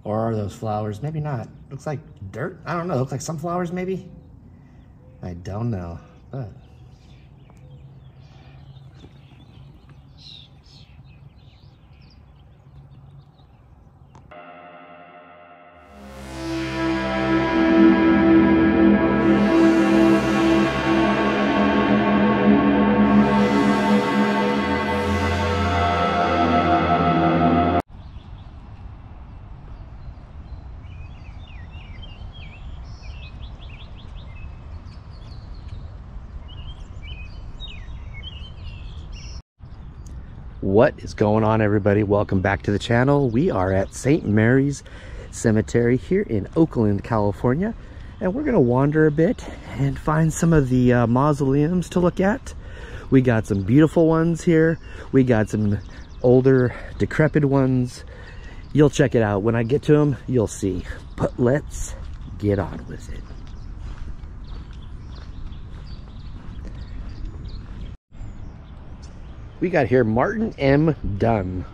Or are those flowers? Maybe not. Looks like dirt. I don't know. Looks like sunflowers maybe. I don't know. But what is going on, everybody? Welcome back to the channel. We are at St. Mary's Cemetery here in Oakland, California, and we're gonna wander a bit and find some of the mausoleums to look at. We got some beautiful ones here. We got some older, decrepit ones. You'll check it out. When I get to them, you'll see. But let's get on with it. We got here Martin M. Dunn,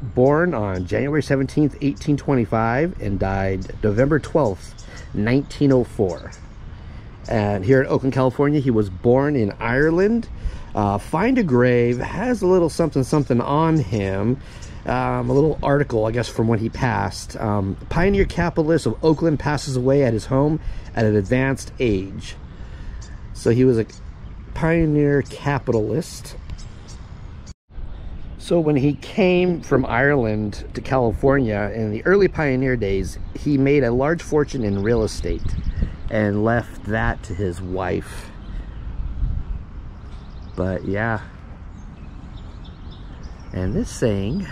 born on January 17th, 1825 and died November 12th, 1904. And here in Oakland, California, he was born in Ireland. Find a grave, has a little something on him. A little article, I guess, from when he passed. Pioneer capitalist of Oakland passes away at his home at an advanced age. So he was a pioneer capitalist. So when he came from Ireland to California in the early pioneer days, he made a large fortune in real estate and left that to his wife. But yeah. And this saying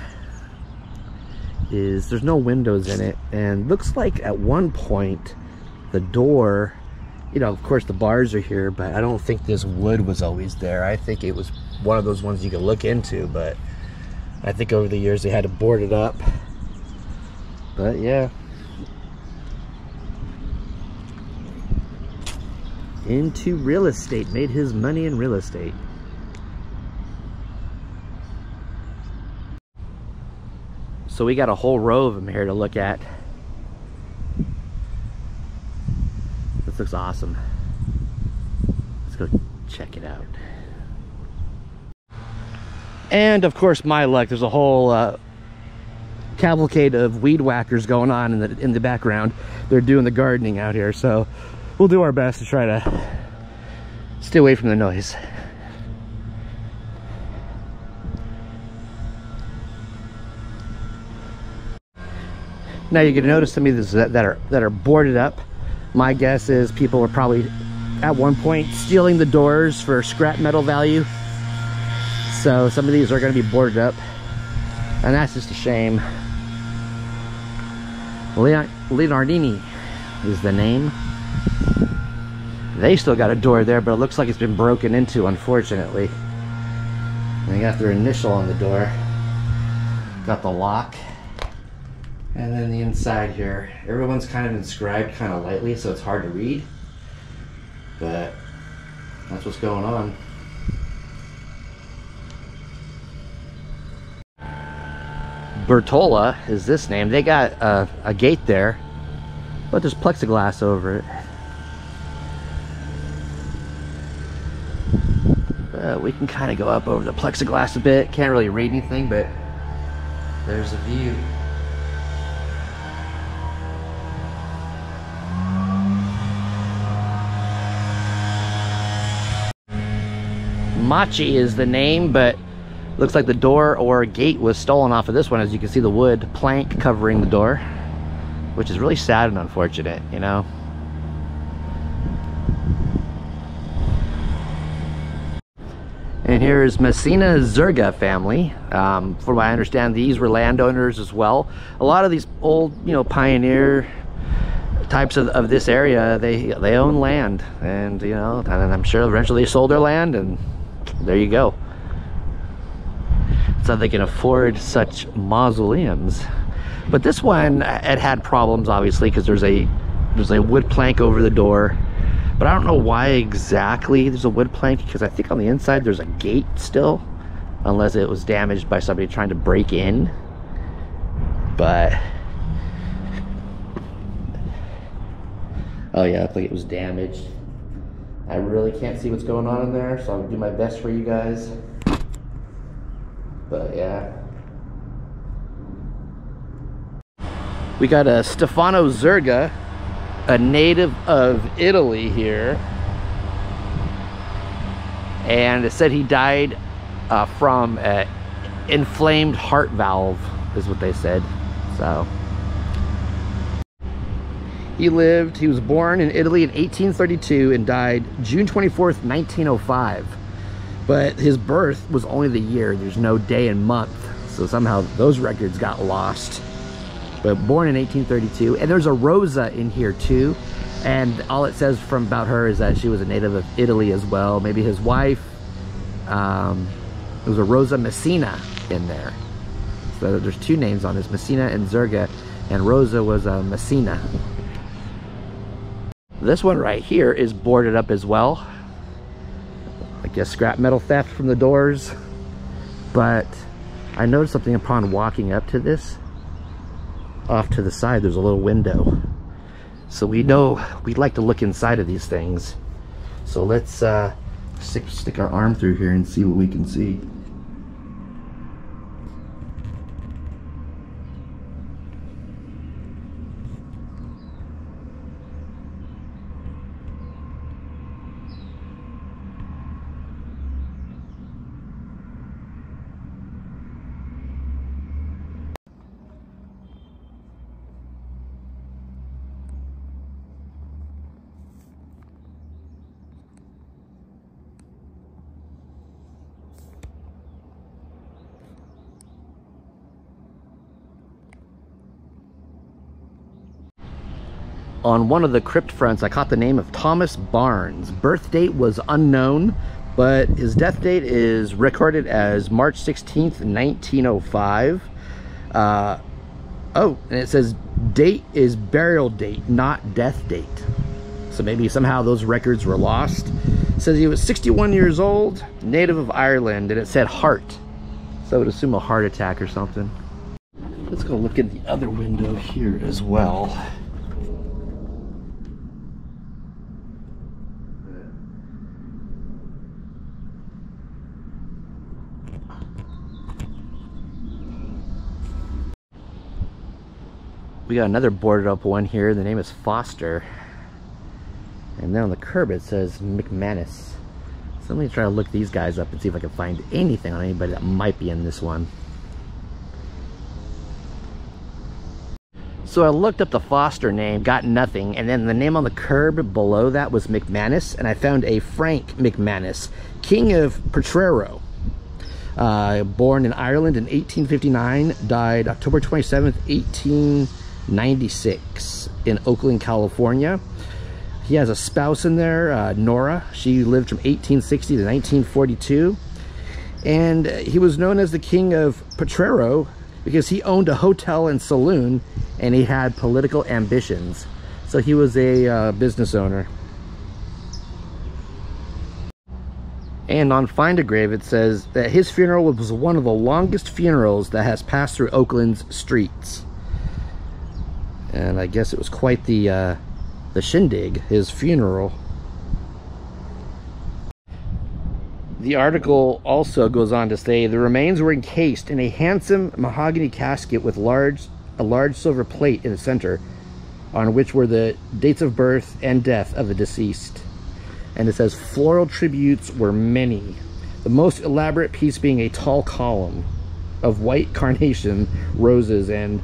is, there's no windows in it, and looks like at one point the door, you know, of course the bars are here, but I don't think this wood was always there. I think it was one of those ones you could look into, but I think over the years they had to board it up. But yeah. Into real estate, made his money in real estate. So we got a whole row of them here to look at. This looks awesome. Let's go check it out. And of course, my luck, there's a whole cavalcade of weed whackers going on in the background. They're doing the gardening out here, so we'll do our best to try to stay away from the noise. Now you're gonna notice some of these that are boarded up. My guess is people were probably at one point stealing the doors for scrap metal value. So some of these are going to be boarded up, and that's just a shame. Leonardini is the name. They still got a door there, but it looks like it's been broken into, unfortunately. They got their initial on the door. Got the lock. And then the inside here, everyone's kind of inscribed kind of lightly, so it's hard to read. But that's what's going on. Bertola is this name. They got a gate there, but there's plexiglass over it. We can kind of go up over the plexiglass a bit. Can't really read anything, but there's a view. Machi is the name, but looks like the door or gate was stolen off of this one. As you can see, the wood plank covering the door, which is really sad and unfortunate, you know. And here is Messina Zurga Family. From what I understand, these were landowners as well. A lot of these old, you know, pioneer types of this area, they own land, and you know, and I'm sure eventually they sold their land, and there you go. So they can afford such mausoleums. But this one, it had problems, obviously, because there's a wood plank over the door. But I don't know why exactly there's a wood plank, because I think on the inside there's a gate still, unless it was damaged by somebody trying to break in. But Oh yeah, looks like it was damaged. I really can't see what's going on in there, so I'll do my best for you guys. But yeah. We got a Stefano Zurga, a native of Italy here. And it said he died from an inflamed heart valve, is what they said. So he was born in Italy in 1832 and died June 24th, 1905. But his birth was only the year. There's no day and month. So somehow those records got lost. But born in 1832. And there's a Rosa in here too. And all it says about her is that she was a native of Italy as well. Maybe his wife. There was a Rosa Messina in there. So there's two names on this, Messina and Zurga. And Rosa was a Messina. This one right here is boarded up as well. I guess scrap metal theft from the doors. But I noticed something upon walking up to this. Off to the side, there's a little window. So we know we'd like to look inside of these things. So let's stick our arm through here and see what we can see. On one of the crypt fronts, I caught the name of Thomas Barnes. Birth date was unknown, but his death date is recorded as March 16th, 1905. Oh, and it says date is burial date, not death date. So maybe somehow those records were lost. It says he was 61 years old, native of Ireland, and it said Hart. So I would assume a heart attack or something. Let's go look at the other window here as well. We got another boarded up one here. The name is Foster. And then on the curb it says McManus. So let me try to look these guys up and see if I can find anything on anybody that might be in this one. So I looked up the Foster name, got nothing, and then the name on the curb below that was McManus, and I found a Frank McManus, King of Potrero. Born in Ireland in 1859, died October 27th, 1896 in Oakland, California. He has a spouse in there, Nora. She lived from 1860 to 1942. And he was known as the King of Potrero because he owned a hotel and saloon and he had political ambitions. So he was a business owner. And on Find a Grave it says that his funeral was one of the longest funerals that has passed through Oakland's streets. And I guess it was quite the shindig, his funeral. The article also goes on to say the remains were encased in a handsome mahogany casket with a large silver plate in the center, on which were the dates of birth and death of the deceased. And it says floral tributes were many, the most elaborate piece being a tall column of white carnation roses, and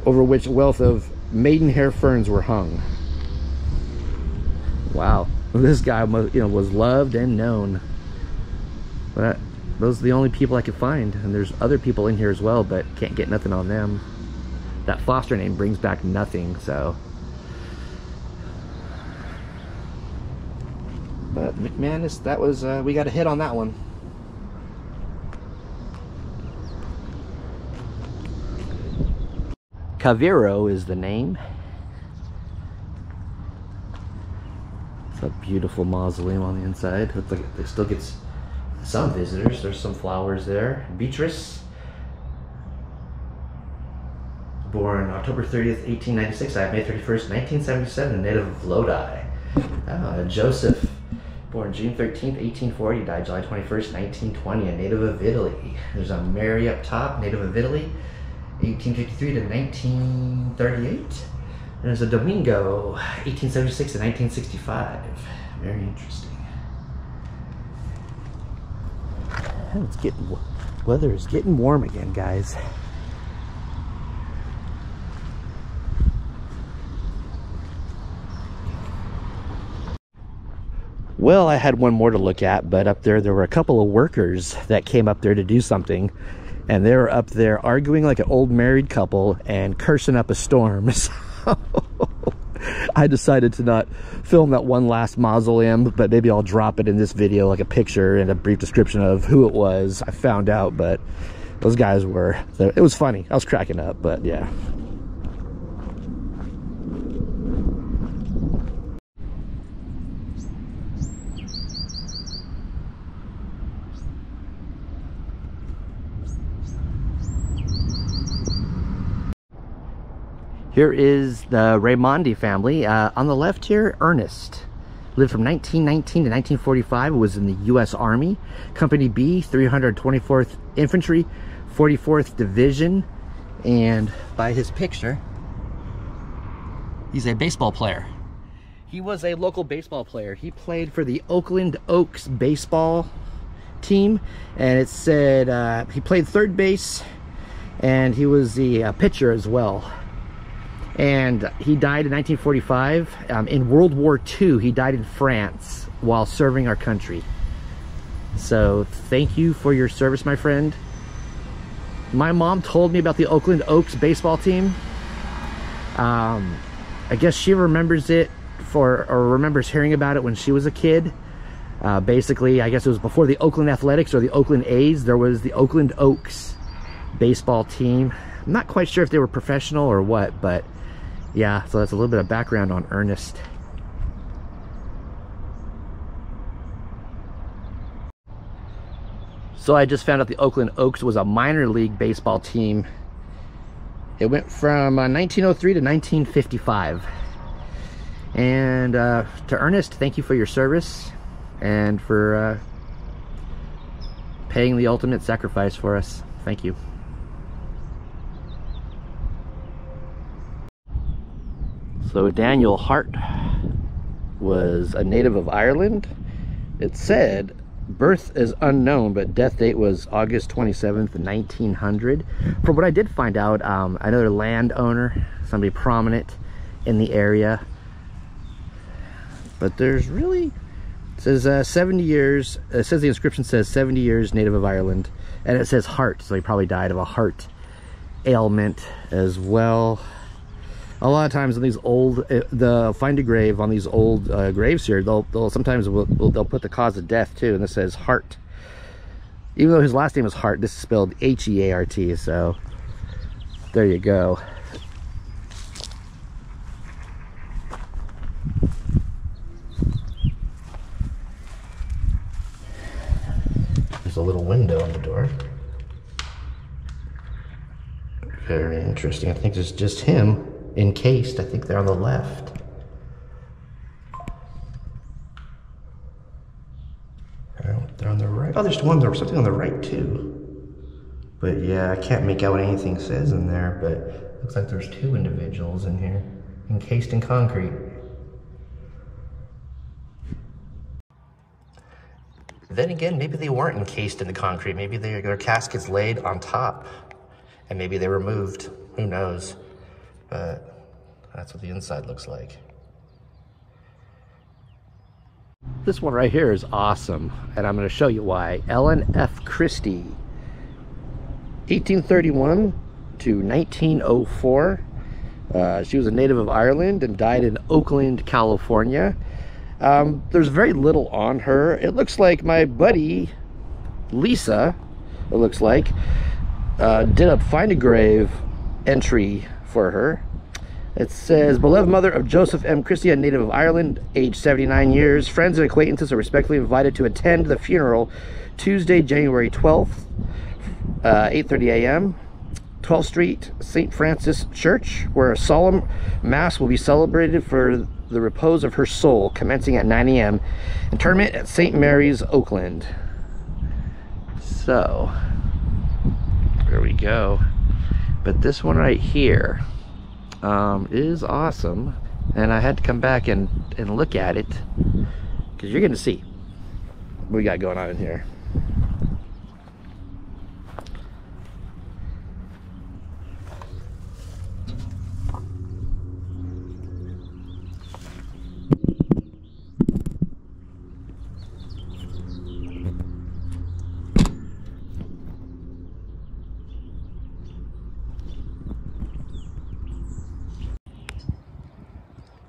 over which a wealth of maidenhair ferns were hung. Wow, this guy, was loved and known. But those are the only people I could find, and there's other people in here as well, but can't get nothing on them. That Foster name brings back nothing, so. But McManus, that was, we got a hit on that one. Casimiro is the name. It's a beautiful mausoleum on the inside. Looks like it still gets some visitors. There's some flowers there. Beatrice born October 30th, 1896, died May 31st, 1977, a native of Lodi. Joseph, born June 13th, 1840, died July 21st, 1920, a native of Italy. There's a Mary up top, native of Italy, 1853 to 1938. And there's a Domingo, 1876 to 1965. Very interesting. It's getting, weather is getting warm again, guys. Well, I had one more to look at, but up there were a couple of workers that came up there to do something, and they were up there arguing like an old married couple and cursing up a storm. So I decided to not film that one last mausoleum, but maybe I'll drop it in this video, like a picture and a brief description of who it was. I found out, but those guys were, it was funny. I was cracking up, but yeah. Here is the Raimondi family. On the left here, Ernest. Lived from 1919 to 1945, was in the U.S. Army. Company B, 324th Infantry, 44th Division. And by his picture, he's a baseball player. He was a local baseball player. He played for the Oakland Oaks baseball team. And it said he played third base, and he was the pitcher as well. And he died in 1945. In World War II, he died in France while serving our country. So thank you for your service, my friend. My mom told me about the Oakland Oaks baseball team. I guess she remembers it or remembers hearing about it when she was a kid. Basically, I guess it was before the Oakland Athletics or the Oakland A's. There was the Oakland Oaks baseball team. I'm not quite sure if they were professional or what, but yeah, so that's a little bit of background on Ernest. So I just found out the Oakland Oaks was a minor league baseball team. It went from 1903 to 1955. And to Ernest, thank you for your service and for paying the ultimate sacrifice for us. Thank you. So Daniel Hart was a native of Ireland. It said birth is unknown, but death date was August 27th, 1900. From what I did find out, another landowner, somebody prominent in the area. But there's really, it says 70 years, it says the inscription says 70 years native of Ireland. And it says heart, so he probably died of a heart ailment as well. A lot of times on these old, find a grave on these old graves here, they'll sometimes they'll put the cause of death too, and this says Hart. Even though his last name is Hart, this is spelled H-E-A-R-T, so there you go. There's a little window on the door. Very interesting. I think it's just him encased. I think they're on the left. They're on the right. Oh, there's something on the right too. But yeah, I can't make out what anything says in there, but looks like there's two individuals in here, encased in concrete. Then again, maybe they weren't encased in the concrete. Maybe their caskets laid on top, and maybe they were moved. Who knows? But that's what the inside looks like. This one right here is awesome, and I'm going to show you why. Ellen F Christie, 1831 to 1904. She was a native of Ireland and died in Oakland, California. There's very little on her. It looks like my buddy Lisa, it looks like, did a find a grave entry for her. It says, beloved mother of Joseph M. Christie, a native of Ireland, age 79 years. Friends and acquaintances are respectfully invited to attend the funeral Tuesday, January 12th, 8:30 a.m. 12th Street St. Francis Church, where a solemn mass will be celebrated for the repose of her soul, commencing at 9 a.m. Interment at St. Mary's, Oakland. So, there we go. But this one right here is awesome. And I had to come back and look at it, because you're going to see what we got going on in here.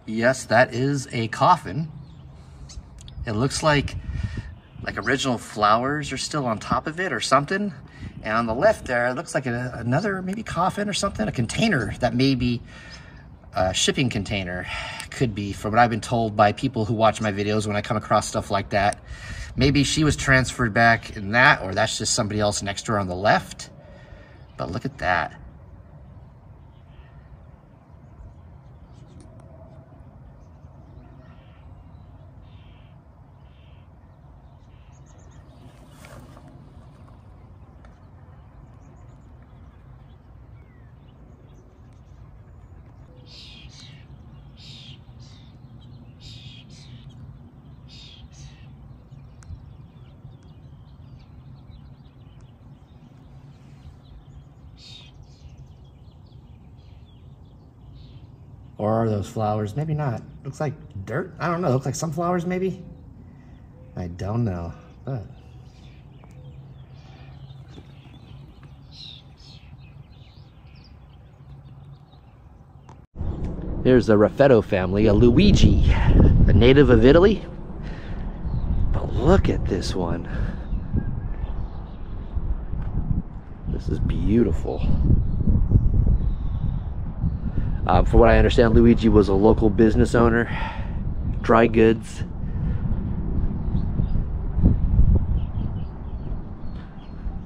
Yes, that is a coffin. It looks like original flowers are still on top of it or something. And on the left there, it looks like another maybe coffin or something, a container that may be a shipping container. Could be, from what I've been told by people who watch my videos when I come across stuff like that. Maybe she was transferred back in that, or that's just somebody else next to her on the left. But look at that. Or are those flowers? Maybe not. Looks like dirt. I don't know. Looks like sunflowers, maybe? I don't know. But here's the Raffetto family, a Luigi, a native of Italy. But look at this one. This is beautiful. From what I understand, Luigi was a local business owner, dry goods.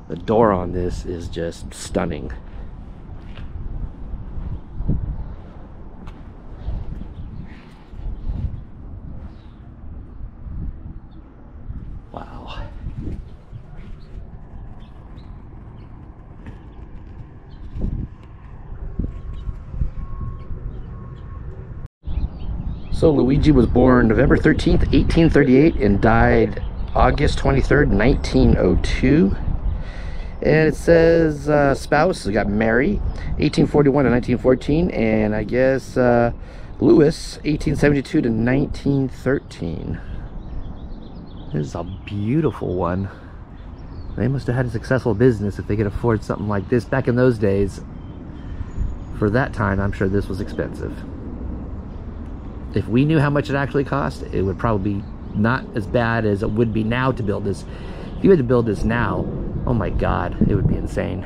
The door on this is just stunning. Wow. So Luigi was born November 13th, 1838 and died August 23rd, 1902. And it says spouse, we got Mary, 1841 to 1914, and I guess Louis, 1872 to 1913. This is a beautiful one. They must have had a successful business if they could afford something like this back in those days. For that time, I'm sure this was expensive. If we knew how much it actually cost, it would probably be not as bad as it would be now to build this. If you had to build this now, oh my God, it would be insane.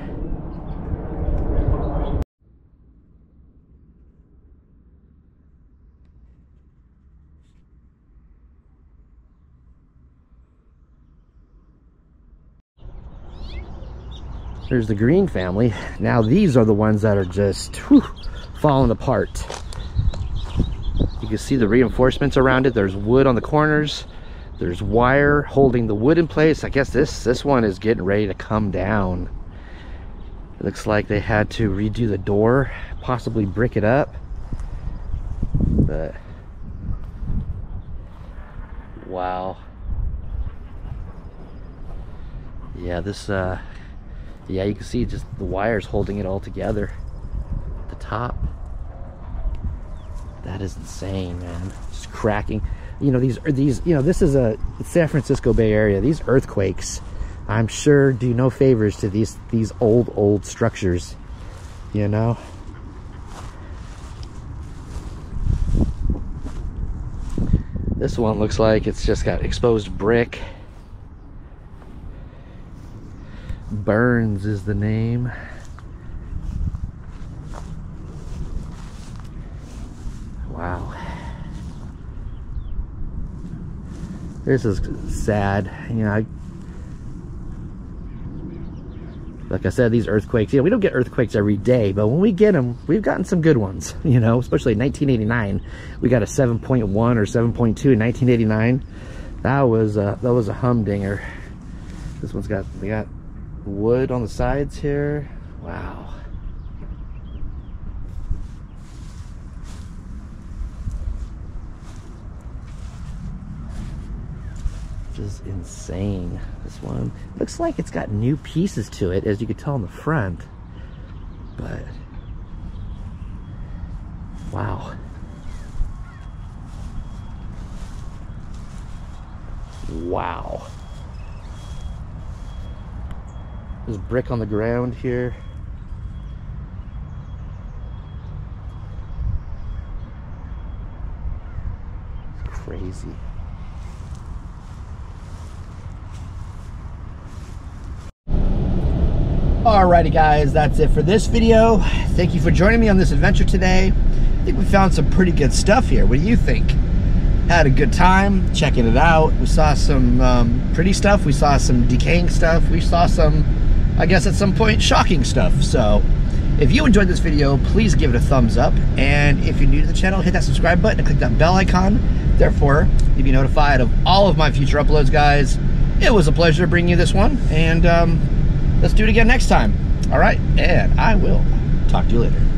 There's the Green family. Now these are the ones that are just falling apart. You can see the reinforcements around it. There's wood on the corners. There's wire holding the wood in place. I guess this one is getting ready to come down. It looks like they had to redo the door, possibly brick it up. But wow. Yeah, this yeah, you can see just the wires holding it all together at the top. That is insane, man. Just cracking. You know, these, you know, this is a San Francisco Bay Area. These earthquakes, I'm sure, do no favors to these old structures, you know. This one looks like it's just got exposed brick. Burns is the name. Wow. This is sad, you know. like I said, these earthquakes, you know, we don't get earthquakes every day, but when we get them, we've gotten some good ones, you know, especially in 1989. We got a 7.1 or 7.2 in 1989. That was a humdinger. This one's got, they got wood on the sides here. Wow. Just insane. This one looks like it's got new pieces to it, as you could tell on the front, but wow. Wow. There's brick on the ground here. It's crazy. Alrighty guys, that's it for this video. Thank you for joining me on this adventure today. I think we found some pretty good stuff here. What do you think? Had a good time checking it out. We saw some pretty stuff. We saw some decaying stuff. We saw some, I guess at some point, shocking stuff. So if you enjoyed this video, please give it a thumbs up. And if you're new to the channel, hit that subscribe button and click that bell icon. Therefore, you'll be notified of all of my future uploads, guys. It was a pleasure to bring you this one. And let's do it again next time. All right, and I will talk to you later.